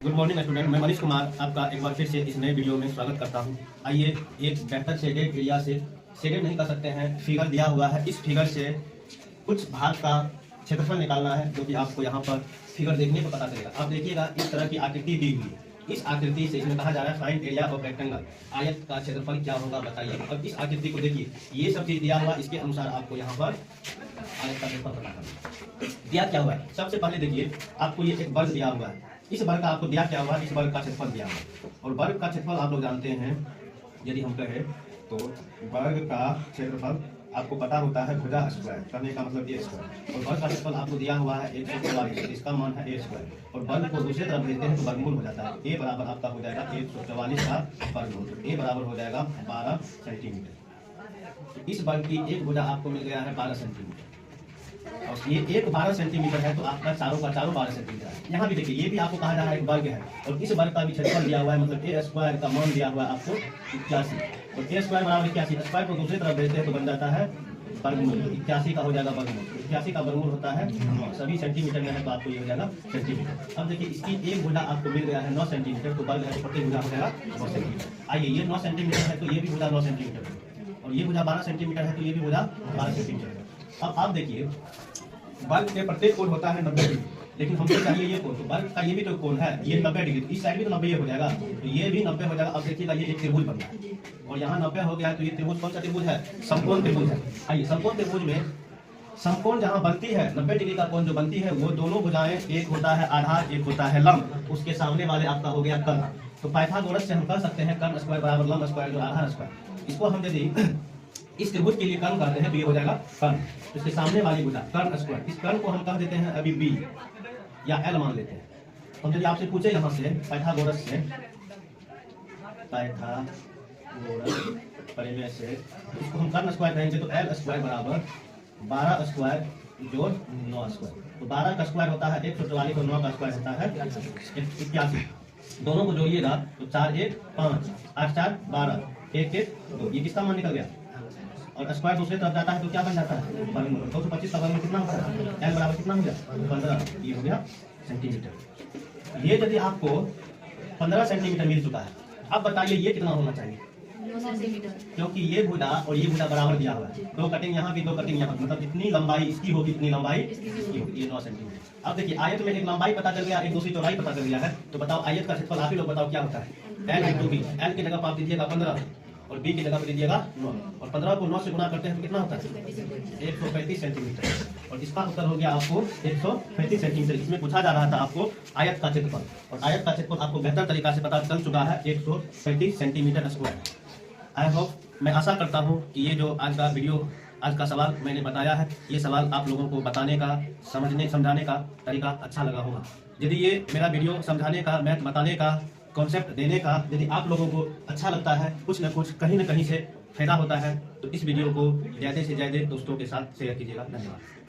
Good morning student, मैं मनीष कुमार आपका एक बार फिर से इस नए वीडियो में स्वागत करता हूं। आइए एक बेहतर शेडेड एरिया से शेडेड नहीं कर सकते हैं, फिगर दिया हुआ है। इस फिगर से कुछ भाग का क्षेत्रफल निकालना है, जो कि आपको यहाँ पर फिगर देखने को पता चलेगा। आप देखिएगा इस तरह की आकृति दी हुई है। इस आकृति से इसमें कहा जा रहा है फाइंड एरिया ऑफ रेक्टेंगल, आयत का क्षेत्रफल क्या होगा बताइए। अब इस आकृति को देखिए, ये सब चीज दिया हुआ, इसके अनुसार आपको यहाँ पर आयत का क्षेत्रफल पता करना दिया क्या हुआ है। सबसे पहले देखिए, आपको ये एक वर्ग दिया हुआ है। इस वर्ग का आपको दिया क्या हुआ है, इस वर्ग का क्षेत्रफल दिया हुआ है। और वर्ग का क्षेत्रफल आप लोग जानते हैं, यदि हम कहें तो वर्ग का क्षेत्रफल आपको पता होता है भुजा स्क्वायर, करने का मतलब ए स्क्वायर। और वर्ग का क्षेत्रफल आपको दिया हुआ है 144, इसका मान है ए स्क्वायर। और वर्ग को दूसरे तरफ भेजते हैं तो वर्गमूल हो जाता है। ए बराबर आपका हो जाएगा 144 का वर्गमूल। ए बराबर हो जाएगा 12 सेंटीमीटर। इस वर्ग की एक भुजा आपको मिल गया है 12 सेंटीमीटर। और ये एक 12 सेंटीमीटर है, तो आपका चारों का चारों 12 सेंटीमीटर है। यहाँ भी देखिए, ये भी आपको कहा जा रहा है एक वर्ग है, और इस वर्ग का भी क्षेत्रफल दिया हुआ है, मतलब ए स्क्वायर का मान दिया हुआ है आपको 81। और ए स्क्वायर बराबर 81, स्क्वायर को दूसरी तरफ भेजते हैं तो बन जाता है वर्गमूल। 81 का हो जाएगा वर्गमूल। 81 का वर्गमूल होता है 9, सभी सेंटीमीटर में है तो आपको ये हो जाएगा सेंटीमीटर। अब देखिए, इसकी एक भुजा आपको मिल गया है 9 सेंटीमीटर, तो वर्ग है तो प्रति भुजा हो जाएगा 9 सेंटीमीटर। आइए, ये 9 सेंटीमीटर है तो ये भी भुजा 9 सेंटीमीटर है, और ये भुजा 12 सेंटीमीटर है तो ये भी भुजा 12 सेंटीमीटर है। अब आप देखिए, वर्ग के प्रत्येक कोण होता है 90 डिग्री, लेकिन हमको चाहिए ये कोण, तो वर्ग का ये भी तो कोण है, ये 90 डिग्री, तो इस साइड भी तो 90 हो जाएगा, तो ये भी 90 हो जाएगा। अब देखिएगा, ये एक त्रिभुज बन रहा है, और यहाँ 90 हो गया है, तो ये त्रिभुज कौन सा त्रिभुज है, समकोण त्रिभुज है। आइए, समकोण त्रिभुज में समकोण जहाँ बनती है, 90 डिग्री का कोण जो बनती है, वो दोनों भुजाएं, एक होता है आधार, एक होता है लंब, उसके सामने वाले आपका हो गया कर्ण। तो पाइथागोरस से हम कह सकते हैं कर्ण स्क्वायर बराबर लंब स्क्वायर जो आधार स्क्वायर। इसको हम यदि इस त्रिभुज के लिए कर्ण करते हैं तो ये हो जाएगा कर्ण, इसके सामने वाली भुजा कर्ण स्क्वायर। इस कर्ण को हम कह देते हैं अभी बी या एल मान लेते हैं। हम यदि आपसे पूछे यहाँ से पाइथागोरस से, परिमेय से इसको हम कर्ण स्क्वायर कहेंगे, तो एल स्क्वायर बराबर 12 स्क्वायर जोड़ 9 स्क्वायर। तो 12 का स्क्वायर होता है 144 और 9 का स्क्वायर होता है 81। दोनों को जोड़िएगा तो 4 1 5, 8 4 12, 1 1 2, ये किसका मान निकल गया। और स्क्वायर दूसरे तरफ जाता है तो क्या बन जाता है वर्गमूल। 225 का वर्गमूल कितना होता है, एल बराबर कितना हो गया 15, ये हो गया सेंटीमीटर। ये यदि आपको 15 सेंटीमीटर मिल चुका है, अब बताइए ये कितना होना चाहिए, 9 सेंटीमीटर, क्योंकि ये भुजा और ये भुजा बराबर दिया हुआ है। 2 कटिंग यहाँ की 2 कटिंग यहाँ, मतलब जितनी लंबाई इसकी होगी इतनी लंबाई इसकी होगी, ये 9 सेंटीमीटर। अब देखिए, आयत में एक लंबाई पता चल गया, एक दूसरी चौड़ाई पता चल गया है, तो बताओ आयत का क्षेत्रफल आप ही लोग बताओ क्या होता है, एल इंटू बी। एल की जगह पर आप दीजिएगा 15 और बी की जगह पर दीजिएगा 9, और 15 को 9 से गुणा करते हैं तो कितना होता है 135 सेंटीमीटर। और इसका उत्तर हो गया आपको 135 सेंटीमीटर। इसमें पूछा जा रहा था आपको आयत का क्षेत्रफल, और आयत का क्षेत्रफल आपको बेहतर तरीका से पता चल चुका है 135 सेंटीमीटर स्क्वायर। आई होप, मैं आशा करता हूँ कि ये जो आज का वीडियो, आज का सवाल मैंने बताया है, ये सवाल आप लोगों को बताने का, समझाने का तरीका अच्छा लगा होगा। यदि ये मेरा वीडियो समझाने का, मैथ बताने का, कॉन्सेप्ट देने का यदि आप लोगों को अच्छा लगता है, कुछ न कुछ कहीं न कहीं से फायदा होता है, तो इस वीडियो को ज़्यादा से ज़्यादा दोस्तों के साथ शेयर कीजिएगा। धन्यवाद।